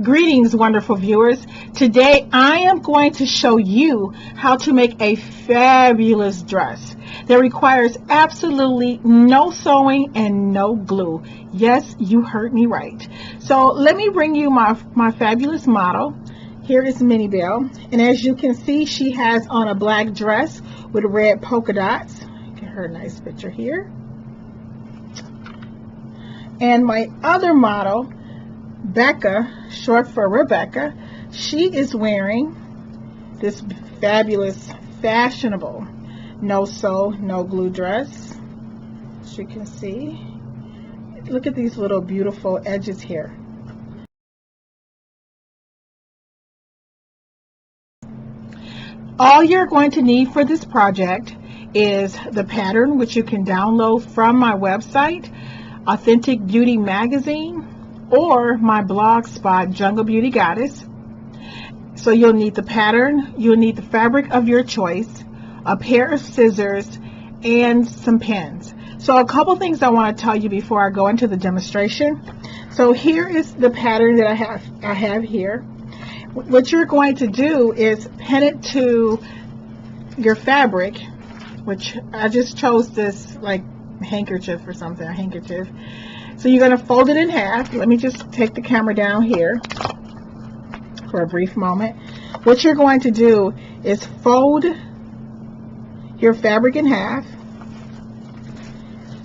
Greetings, wonderful viewers. Today I am going to show you how to make a fabulous dress that requires absolutely no sewing and no glue. Yes, you heard me right. So let me bring you my fabulous model. Here is Minnie Belle, and as you can see, she has on a black dress with red polka dots. Get her a nice picture here. And my other model, Becca, short for Rebecca, she is wearing this fabulous, fashionable, no sew, no glue dress. As you can see, look at these little beautiful edges here. All you're going to need for this project is the pattern, which you can download from my website, Authentic Beauty Magazine, or my blog spot, Jungle Beauty Goddess. So you'll need the pattern, you'll need the fabric of your choice, a pair of scissors, and some pins. So a couple things I want to tell you before I go into the demonstration. So here is the pattern that I have here. What you're going to do is pin it to your fabric, which I just chose this like handkerchief or something, a handkerchief. So you're going to fold it in half. Let me just take the camera down here for a brief moment. What you're going to do is fold your fabric in half,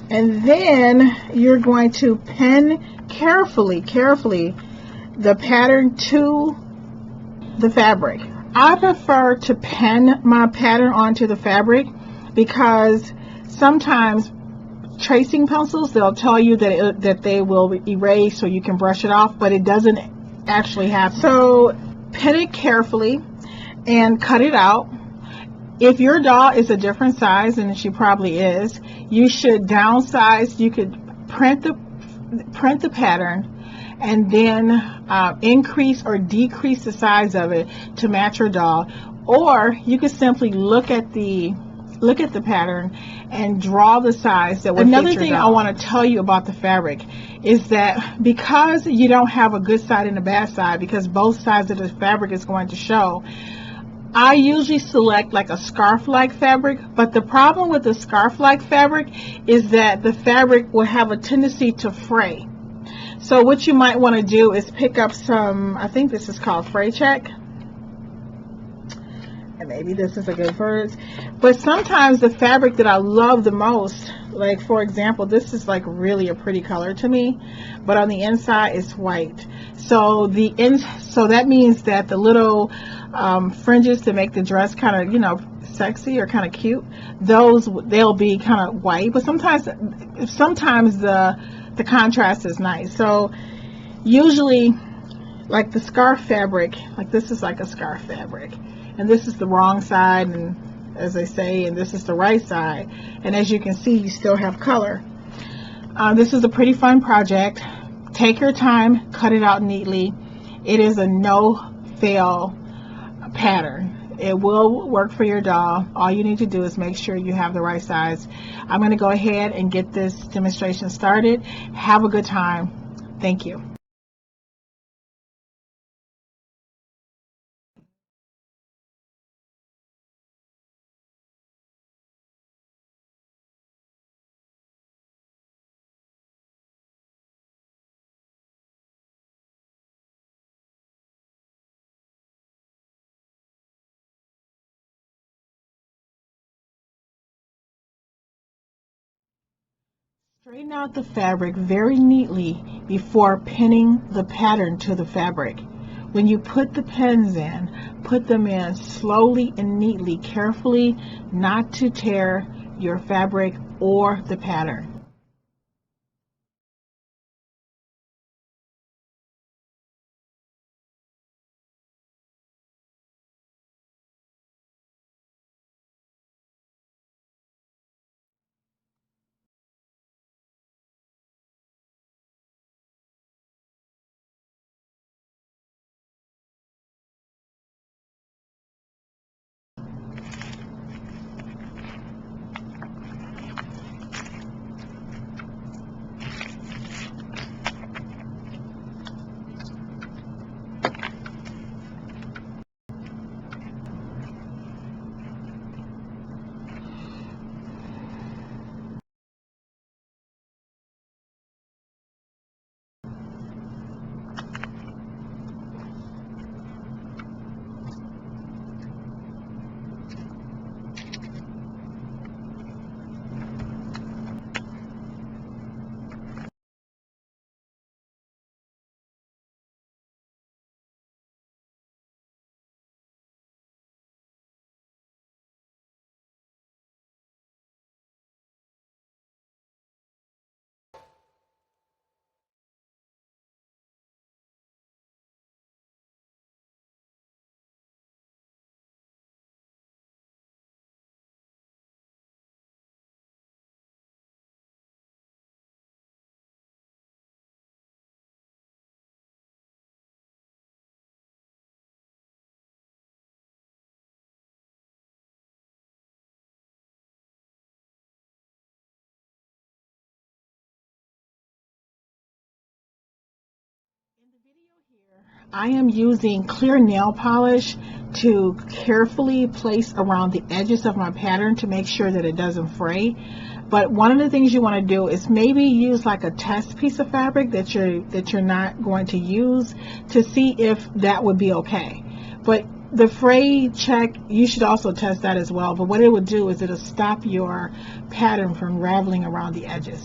and then you're going to pin carefully the pattern to the fabric. I prefer to pin my pattern onto the fabric because sometimes tracing pencils, they'll tell you that they will erase so you can brush it off, but it doesn't actually happen. So pin it carefully and cut it out. If your doll is a different size, and she probably is, you should downsize. You could print the pattern and then increase or decrease the size of it to match your doll, or you could simply look at the pattern and draw the size that would fit your doll. Another thing I want to tell you about the fabric is that because you don't have a good side and a bad side, because both sides of the fabric is going to show, I usually select like a scarf-like fabric. But the problem with the scarf-like fabric is that the fabric will have a tendency to fray. So what you might want to do is pick up some, I think this is called fray check. And maybe this is a good word. But sometimes the fabric that I love the most, like for example, this is like really a pretty color to me, but on the inside it's white. So so that means that the little fringes to make the dress kind of, you know, sexy or kind of cute, they'll be kind of white. But sometimes the contrast is nice. So usually, like the scarf fabric, like this is like a scarf fabric, and this is the wrong side, and as they say, and this is the right side, and as you can see, you still have color. This is a pretty fun project. Take your time, cut it out neatly. It is a no-fail pattern. It will work for your doll. All you need to do is make sure you have the right size. I'm going to go ahead and get this demonstration started. Have a good time. Thank you. Straighten out the fabric very neatly before pinning the pattern to the fabric. When you put the pins in, put them in slowly and neatly, carefully, not to tear your fabric or the pattern. I am using clear nail polish to carefully place around the edges of my pattern to make sure that it doesn't fray. But one of the things you want to do is maybe use like a test piece of fabric that you're not going to use, to see if that would be okay. But the fray check, you should also test that as well. But what it would do is it'll stop your pattern from raveling around the edges.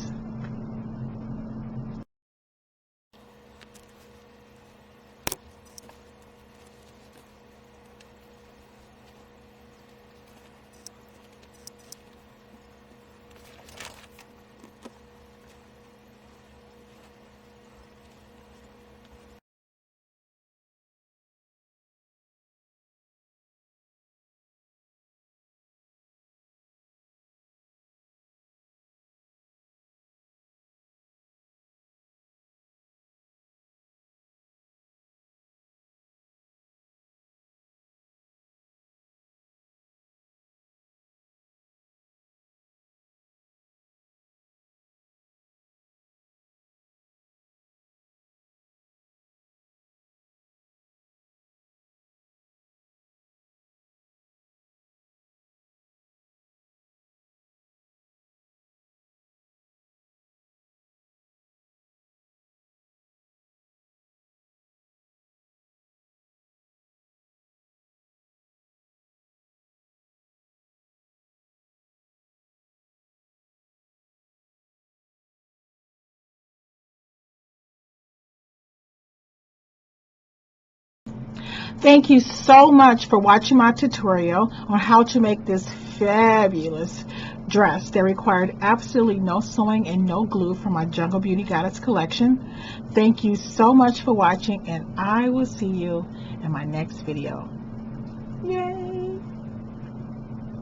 Thank you so much for watching my tutorial on how to make this fabulous dress that required absolutely no sewing and no glue from my Jungle Beauty Goddess collection. Thank you so much for watching, and I will see you in my next video. Yay!